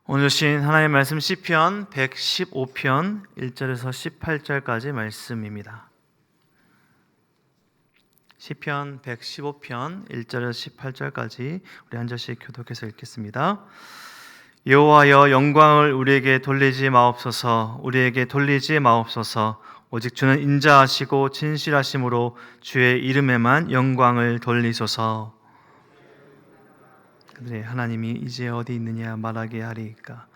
오늘 주신 하나님의 말씀 시편 115편 1절에서 18절까지 말씀입니다. 시편 115편 1절에서 18절까지 우리 한 절씩 교독해서 읽겠습니다. 여호와여, 영광을 우리에게 돌리지 마옵소서. 우리에게 돌리지 마옵소서. 오직 주는 인자하시고 진실하심으로 주의 이름에만 영광을 돌리소서. 그들의 하나님이 이제 어디 있느냐 말하게 하리이까.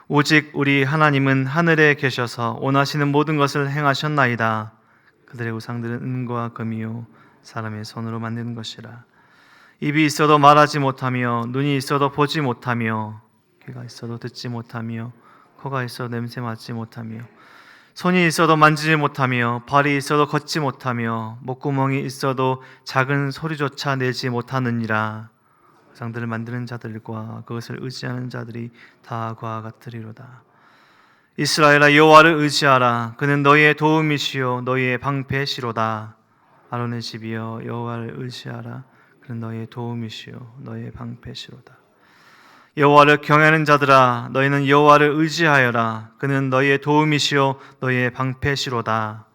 오직 우리 하나님은 하늘에 계셔서 원하시는 모든 것을 행하셨나이다. 그들의 우상들은 은과 금이요 사람의 손으로 만든 것이라. 입이 있어도 말하지 못하며, 눈이 있어도 보지 못하며, 귀가 있어도 듣지 못하며, 코가 있어도 냄새 맡지 못하며, 손이 있어도 만지지 못하며, 발이 있어도 걷지 못하며, 목구멍이 있어도 작은 소리조차 내지 못하느니라. 우상들을 만드는 자들과 그것을 의지하는 자들이 다 그와 같으리로다. 이스라엘아, 여호와를 의지하라. 그는 너희의 도움이시요 너희의 방패시로다. 아론의 집이여, 여호와를 의지하라. 그는 너희의 도움이시요 너희의 방패시로다. 여호와를 경외하는 자들아, 너희는 여호와를 의지하여라. 그는 너희의 도움이시요 너희의 방패시로다.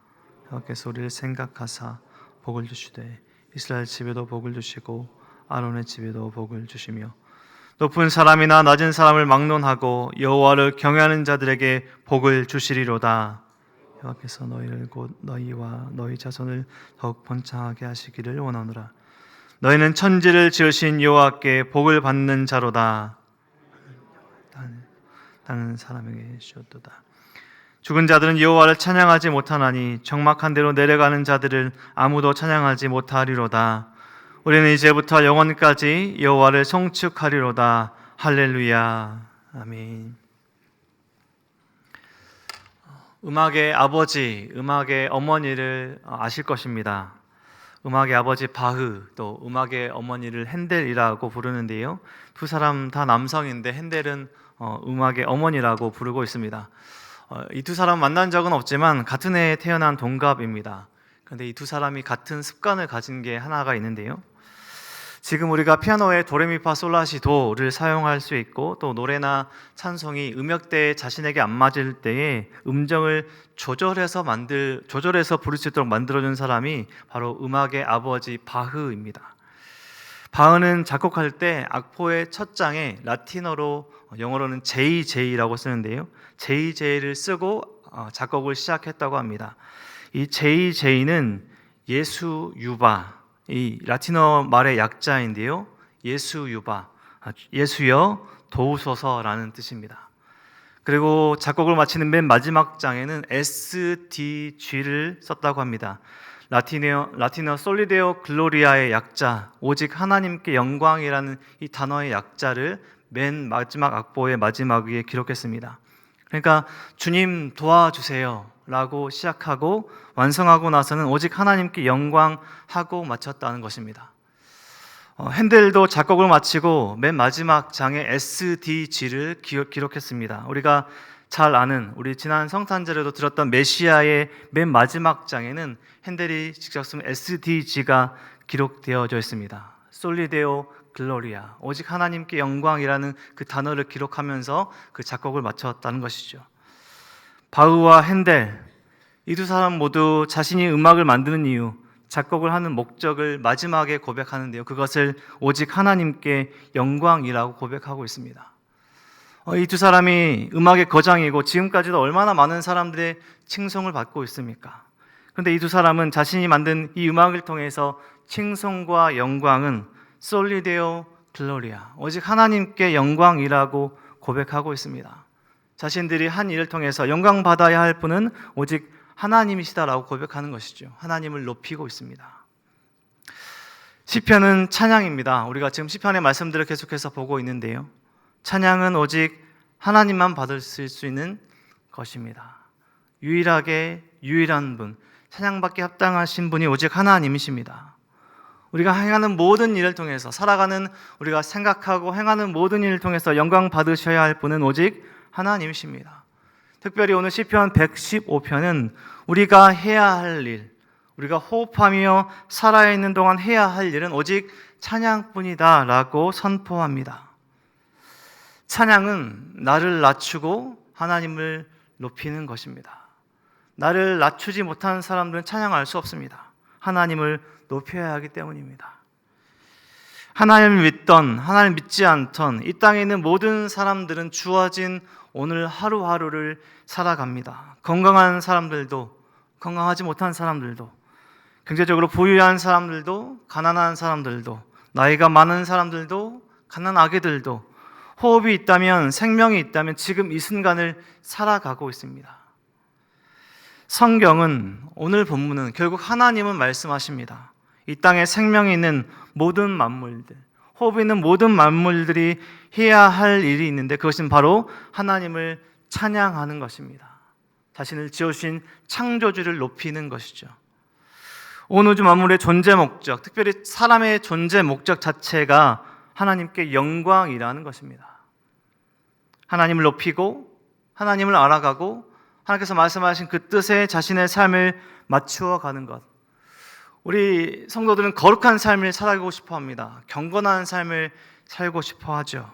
여호와께서 우리를 생각하사 복을 주시되 이스라엘 집에도 복을 주시고 아론의 집에도 복을 주시며 높은 사람이나 낮은 사람을 막론하고 여호와를 경외하는 자들에게 복을 주시리로다. 여호와께서 너희를 곧 너희와 너희 자손을 더욱 번창하게 하시기를 원하노라. 너희는 천지를 지으신 여호와께 복을 받는 자로다. 다른 사람에게 주었도다. 죽은 자들은 여호와를 찬양하지 못하나니 적막한 데로 내려가는 자들을 아무도 찬양하지 못하리로다. 우리는 이제부터 영원까지 여호와를 송축하리로다. 할렐루야. 아멘. 음악의 아버지, 음악의 어머니를 아실 것입니다. 음악의 아버지 바흐, 또 음악의 어머니를 핸델이라고 부르는데요. 두 사람 다 남성인데 핸델은 음악의 어머니라고 부르고 있습니다. 이 두 사람 만난 적은 없지만 같은 해에 태어난 동갑입니다. 그런데 이 두 사람이 같은 습관을 가진 게 하나가 있는데요. 지금 우리가 피아노의 도레미파솔라시도를 사용할 수 있고, 또 노래나 찬송이 음역대에 자신에게 안 맞을 때에 음정을 조절해서 부를 수 있도록 만들어준 사람이 바로 음악의 아버지 바흐입니다. 바흐는 작곡할 때 악보의 첫 장에 라틴어로, 영어로는 JJ라고 쓰는데요, JJ를 쓰고 작곡을 시작했다고 합니다. 이 JJ는 예수 유바, 이 라틴어 말의 약자인데요, 예수 유바, 예수여 도우소서라는 뜻입니다. 그리고 작곡을 마치는 맨 마지막 장에는 SDG를 썼다고 합니다. 라틴어 솔리데오 글로리아의 약자, 오직 하나님께 영광이라는 이 단어의 약자를 맨 마지막 악보의 마지막에 기록했습니다. 그러니까 주님 도와주세요 라고 시작하고 완성하고 나서는 오직 하나님께 영광하고 마쳤다는 것입니다. 핸델도 작곡을 마치고 맨 마지막 장에 SDG를 기록했습니다. 우리가 잘 아는, 우리 지난 성탄절에도 들었던 메시아의 맨 마지막 장에는 핸델이 직접 쓴 SDG가 기록되어져 있습니다. 솔리데오 글로리아, 오직 하나님께 영광이라는 그 단어를 기록하면서 그 작곡을 마쳤다는 것이죠. 바흐와 핸델, 이 두 사람 모두 자신이 음악을 만드는 이유, 작곡을 하는 목적을 마지막에 고백하는데요, 그것을 오직 하나님께 영광이라고 고백하고 있습니다. 이 두 사람이 음악의 거장이고 지금까지도 얼마나 많은 사람들의 칭송을 받고 있습니까? 그런데 이 두 사람은 자신이 만든 이 음악을 통해서 칭송과 영광은 솔리데오 글로리아, 오직 하나님께 영광이라고 고백하고 있습니다. 자신들이 한 일을 통해서 영광 받아야 할 분은 오직 하나님이시다라고 고백하는 것이죠. 하나님을 높이고 있습니다. 시편은 찬양입니다. 우리가 지금 시편의 말씀들을 계속해서 보고 있는데요, 찬양은 오직 하나님만 받을 수 있는 것입니다. 유일한 분, 찬양받기 합당하신 분이 오직 하나님이십니다. 우리가 행하는 모든 일을 통해서, 살아가는 우리가 생각하고 행하는 모든 일을 통해서 영광 받으셔야 할 분은 오직 하나님이십니다. 특별히 오늘 시편 115편은 우리가 해야 할 일, 우리가 호흡하며 살아있는 동안 해야 할 일은 오직 찬양뿐이다 라고 선포합니다. 찬양은 나를 낮추고 하나님을 높이는 것입니다. 나를 낮추지 못하는 사람들은 찬양할 수 없습니다. 하나님을 높여야 하기 때문입니다. 하나님을 믿던, 하나님을 믿지 않던 이 땅에 있는 모든 사람들은 주어진 오늘 하루하루를 살아갑니다. 건강한 사람들도, 건강하지 못한 사람들도, 경제적으로 부유한 사람들도, 가난한 사람들도, 나이가 많은 사람들도, 가난하게들도, 호흡이 있다면, 생명이 있다면 지금 이 순간을 살아가고 있습니다. 성경은, 오늘 본문은 결국 하나님은 말씀하십니다. 이 땅에 생명이 있는 모든 만물들, 호흡이 있는 모든 만물들이 해야 할 일이 있는데 그것은 바로 하나님을 찬양하는 것입니다. 자신을 지어주신 창조주를 높이는 것이죠. 온 우주 만물의 존재 목적, 특별히 사람의 존재 목적 자체가 하나님께 영광이라는 것입니다. 하나님을 높이고 하나님을 알아가고 하나님께서 말씀하신 그 뜻에 자신의 삶을 맞추어 가는 것. 우리 성도들은 거룩한 삶을 살아가고 싶어 합니다. 경건한 삶을 살고 싶어 하죠.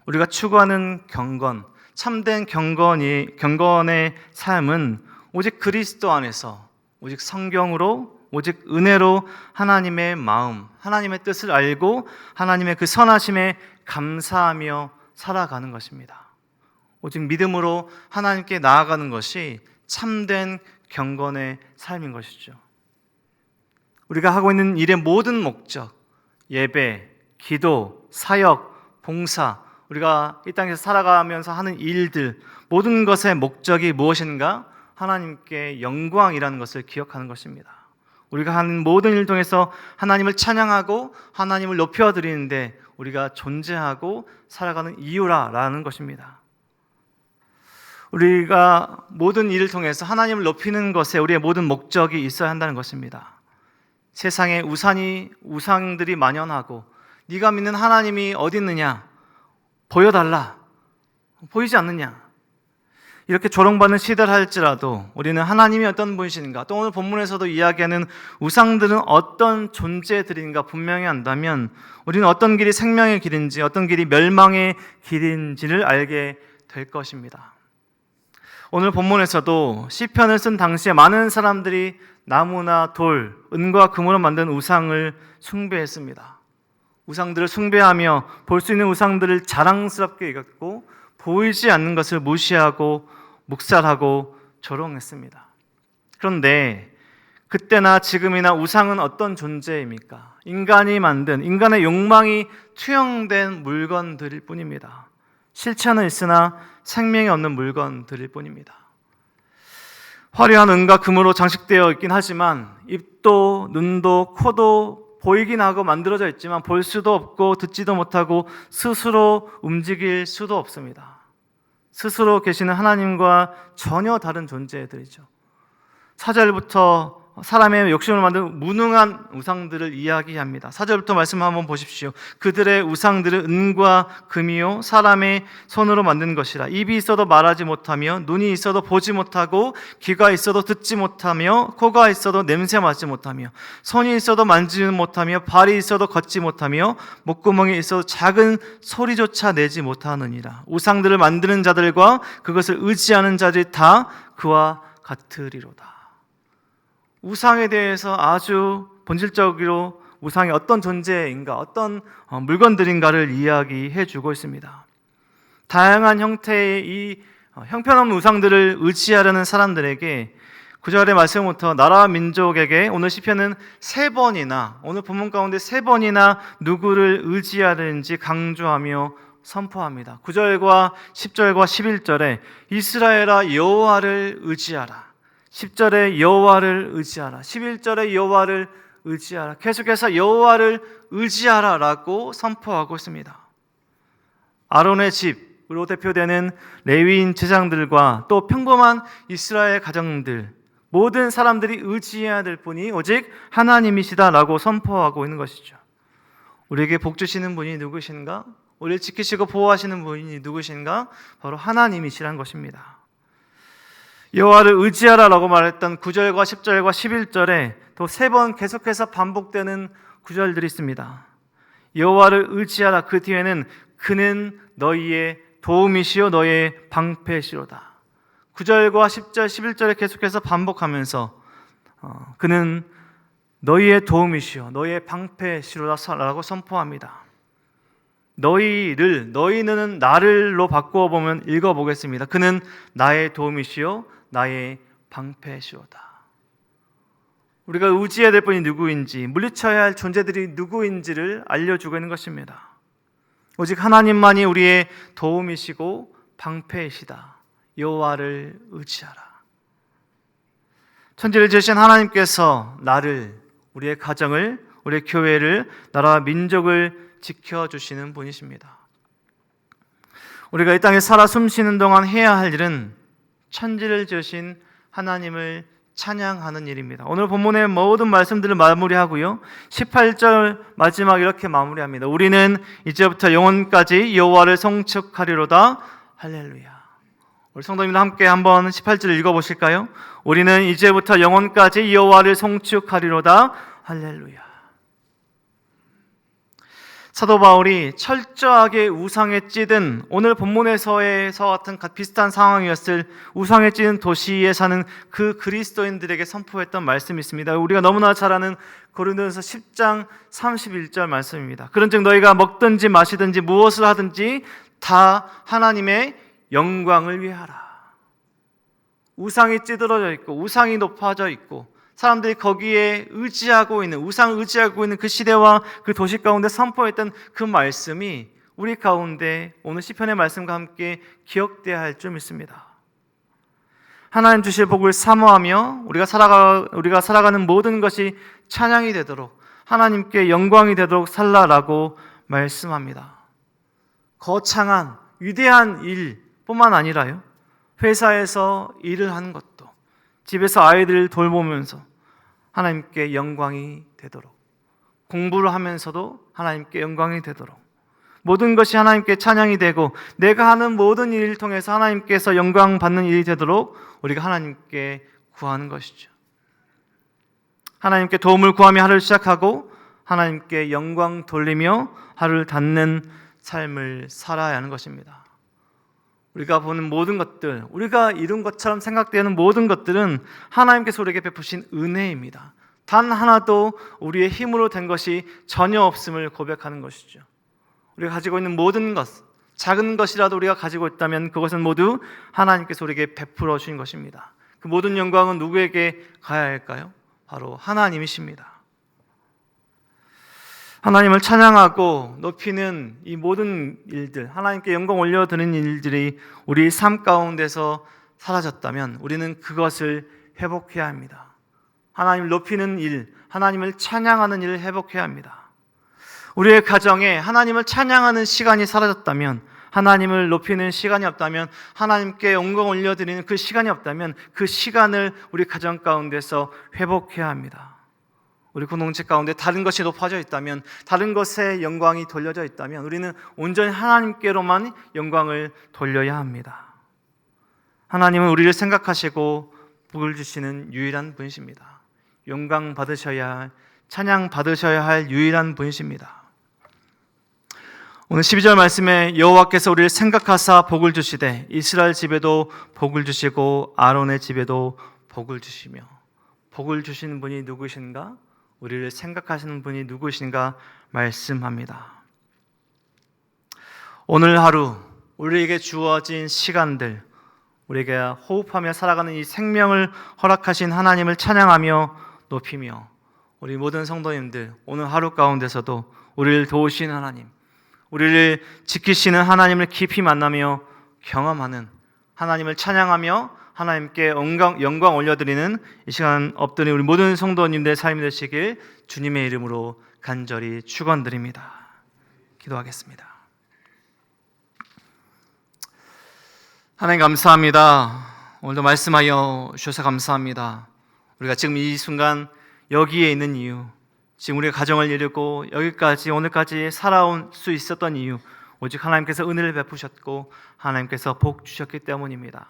우리가 추구하는 경건, 참된 경건의 삶은 오직 그리스도 안에서, 오직 성경으로, 오직 은혜로 하나님의 마음, 하나님의 뜻을 알고 하나님의 그 선하심에 감사하며 살아가는 것입니다. 오직 믿음으로 하나님께 나아가는 것이 참된 경건의 삶인 것이죠. 우리가 하고 있는 일의 모든 목적, 예배, 기도, 사역, 봉사, 우리가 이 땅에서 살아가면서 하는 일들, 모든 것의 목적이 무엇인가? 하나님께 영광이라는 것을 기억하는 것입니다. 우리가 하는 모든 일 통해서 하나님을 찬양하고 하나님을 높여드리는데 우리가 존재하고 살아가는 이유라는 것입니다. 우리가 모든 일을 통해서 하나님을 높이는 것에 우리의 모든 목적이 있어야 한다는 것입니다. 세상에 우상들이 만연하고 네가 믿는 하나님이 어디 있느냐? 보여달라. 보이지 않느냐? 이렇게 조롱받는 시대를 할지라도 우리는 하나님이 어떤 분이신가, 또 오늘 본문에서도 이야기하는 우상들은 어떤 존재들인가 분명히 안다면 우리는 어떤 길이 생명의 길인지 어떤 길이 멸망의 길인지를 알게 될 것입니다. 오늘 본문에서도 시편을 쓴 당시에 많은 사람들이 나무나 돌, 은과 금으로 만든 우상을 숭배했습니다. 우상들을 숭배하며 볼 수 있는 우상들을 자랑스럽게 여겼고 보이지 않는 것을 무시하고 묵살하고 조롱했습니다. 그런데 그때나 지금이나 우상은 어떤 존재입니까? 인간이 만든, 인간의 욕망이 투영된 물건들일 뿐입니다. 실체는 있으나 생명이 없는 물건들일 뿐입니다. 화려한 은과 금으로 장식되어 있긴 하지만 입도, 눈도, 코도 보이긴 하고 만들어져 있지만 볼 수도 없고 듣지도 못하고 스스로 움직일 수도 없습니다. 스스로 계시는 하나님과 전혀 다른 존재들이죠. 4절부터 사람의 욕심을 만든 무능한 우상들을 이야기합니다. 4절부터 말씀 한번 보십시오. 그들의 우상들은 은과 금이요 사람의 손으로 만든 것이라. 입이 있어도 말하지 못하며 눈이 있어도 보지 못하고 귀가 있어도 듣지 못하며 코가 있어도 냄새 맡지 못하며 손이 있어도 만지지 못하며 발이 있어도 걷지 못하며 목구멍이 있어도 작은 소리조차 내지 못하느니라. 우상들을 만드는 자들과 그것을 의지하는 자들이 다 그와 같으리로다. 우상에 대해서 아주 본질적으로 우상이 어떤 존재인가, 어떤 물건들인가를 이야기해 주고 있습니다. 다양한 형태의 이 형편없는 우상들을 의지하려는 사람들에게 9절의 말씀부터 나라와 민족에게 오늘 시편은 3번이나, 오늘 본문 가운데 3번이나 누구를 의지해야 되는지 강조하며 선포합니다. 9절과 10절과 11절에 이스라엘아 여호와를 의지하라, 10절에 여호와를 의지하라, 11절에 여호와를 의지하라, 계속해서 여호와를 의지하라라고 선포하고 있습니다. 아론의 집으로 대표되는 레위인 제사장들과 또 평범한 이스라엘 가정들, 모든 사람들이 의지해야 될 분이 오직 하나님이시다라고 선포하고 있는 것이죠. 우리에게 복 주시는 분이 누구신가? 우리를 지키시고 보호하시는 분이 누구신가? 바로 하나님이시라는 것입니다. 여호와를 의지하라라고 말했던 9절과 10절과 11절에 또 3번 계속해서 반복되는 구절들이 있습니다. 여호와를 의지하라, 그 뒤에는 그는 너희의 도움이시요 너의 방패시로다. 9절과 10절, 11절에 계속해서 반복하면서 그는 너희의 도움이시요 너희의 방패시로다라고 선포합니다. 너희는 나를로 바꾸어 보면 읽어보겠습니다. 그는 나의 도움이시요 나의 방패시로다. 우리가 의지해야 될 분이 누구인지, 물리쳐야 할 존재들이 누구인지를 알려주고 있는 것입니다. 오직 하나님만이 우리의 도움이시고 방패이시다. 여호와를 의지하라. 천지를 지으신 하나님께서 나를, 우리의 가정을, 우리의 교회를, 나라와 민족을 지켜주시는 분이십니다. 우리가 이 땅에 살아 숨쉬는 동안 해야 할 일은 천지를 지으신 하나님을 찬양하는 일입니다. 오늘 본문의 모든 말씀들을 마무리하고요, 18절 마지막 이렇게 마무리합니다. 우리는 이제부터 영원까지 여호와를 송축하리로다. 할렐루야. 우리 성도님들 함께 한번 18절 읽어보실까요? 우리는 이제부터 영원까지 여호와를 송축하리로다. 할렐루야. 사도 바울이 철저하게 우상에 찌든, 오늘 본문에서와 같은 비슷한 상황이었을 우상에 찌든 도시에 사는 그 그리스도인들에게 선포했던 말씀이 있습니다. 우리가 너무나 잘 아는 고린도전서 10장 31절 말씀입니다. 그런즉 너희가 먹든지 마시든지 무엇을 하든지 다 하나님의 영광을 위하라. 우상이 찌들어져 있고 우상이 높아져 있고 사람들이 거기에 의지하고 있는, 우상을 의지하고 있는 그 시대와 그 도시 가운데 선포했던 그 말씀이 우리 가운데 오늘 시편의 말씀과 함께 기억되어야 할 줄 믿습니다. 하나님 주실 복을 사모하며 우리가 살아가는 모든 것이 찬양이 되도록, 하나님께 영광이 되도록 살라라고 말씀합니다. 거창한 위대한 일뿐만 아니라요, 회사에서 일을 하는 것도, 집에서 아이들을 돌보면서 하나님께 영광이 되도록, 공부를 하면서도 하나님께 영광이 되도록, 모든 것이 하나님께 찬양이 되고 내가 하는 모든 일을 통해서 하나님께서 영광 받는 일이 되도록 우리가 하나님께 구하는 것이죠. 하나님께 도움을 구하며 하루를 시작하고 하나님께 영광 돌리며 하루를 닫는 삶을 살아야 하는 것입니다. 우리가 보는 모든 것들, 우리가 이룬 것처럼 생각되는 모든 것들은 하나님께서 우리에게 베푸신 은혜입니다. 단 하나도 우리의 힘으로 된 것이 전혀 없음을 고백하는 것이죠. 우리가 가지고 있는 모든 것, 작은 것이라도 우리가 가지고 있다면 그것은 모두 하나님께서 우리에게 베풀어 주신 것입니다. 그 모든 영광은 누구에게 가야 할까요? 바로 하나님이십니다. 하나님을 찬양하고 높이는 이 모든 일들, 하나님께 영광 올려드리는 일들이 우리 삶 가운데서 사라졌다면 우리는 그것을 회복해야 합니다. 하나님을 높이는 일, 하나님을 찬양하는 일을 회복해야 합니다. 우리의 가정에 하나님을 찬양하는 시간이 사라졌다면, 하나님을 높이는 시간이 없다면, 하나님께 영광 올려드리는 그 시간이 없다면 그 시간을 우리 가정 가운데서 회복해야 합니다. 우리 공동체 가운데 다른 것이 높아져 있다면, 다른 것에 영광이 돌려져 있다면 우리는 온전히 하나님께로만 영광을 돌려야 합니다. 하나님은 우리를 생각하시고 복을 주시는 유일한 분이십니다. 영광 받으셔야 할, 찬양 받으셔야 할 유일한 분이십니다. 오늘 12절 말씀에 여호와께서 우리를 생각하사 복을 주시되 이스라엘 집에도 복을 주시고 아론의 집에도 복을 주시며, 복을 주시는 분이 누구신가? 우리를 생각하시는 분이 누구신가 말씀합니다. 오늘 하루 우리에게 주어진 시간들, 우리에게 호흡하며 살아가는 이 생명을 허락하신 하나님을 찬양하며 높이며, 우리 모든 성도님들 오늘 하루 가운데서도 우리를 도우신 하나님, 우리를 지키시는 하나님을 깊이 만나며 경험하는, 하나님을 찬양하며 하나님께 영광 올려드리는 이 시간 엎드린 우리 모든 성도님들의 삶이 되시길 주님의 이름으로 간절히 축원드립니다. 기도하겠습니다. 하나님 감사합니다. 오늘도 말씀하여 주셔서 감사합니다. 우리가 지금 이 순간 여기에 있는 이유, 지금 우리가 가정을 이루고 여기까지 오늘까지 살아온 수 있었던 이유, 오직 하나님께서 은혜를 베푸셨고 하나님께서 복 주셨기 때문입니다.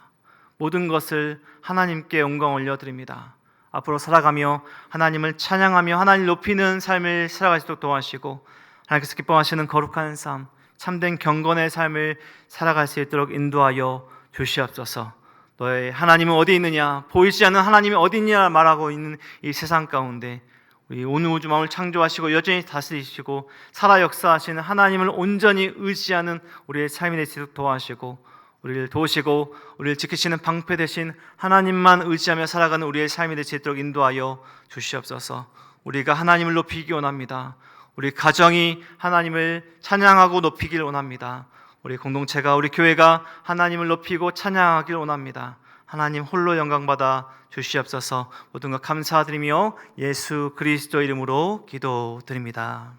모든 것을 하나님께 영광 올려드립니다. 앞으로 살아가며 하나님을 찬양하며 하나님을 높이는 삶을 살아갈 수 있도록 도와주시고, 하나님께서 기뻐하시는 거룩한 삶, 참된 경건의 삶을 살아갈 수 있도록 인도하여 주시옵소서. 너의 하나님은 어디 있느냐? 보이지 않는 하나님이 어디 있냐 말하고 있는 이 세상 가운데 우리 온 우주 만물을 창조하시고 여전히 다스리시고 살아 역사하시는 하나님을 온전히 의지하는 우리의 삶이 될 수 있도록 도와주시고, 우리를 도우시고 우리를 지키시는 방패 되신 하나님만 의지하며 살아가는 우리의 삶이 될 수 있도록 인도하여 주시옵소서. 우리가 하나님을 높이기 원합니다. 우리 가정이 하나님을 찬양하고 높이길 원합니다. 우리 공동체가, 우리 교회가 하나님을 높이고 찬양하길 원합니다. 하나님 홀로 영광받아 주시옵소서. 모든 것 감사드리며 예수 그리스도 이름으로 기도드립니다.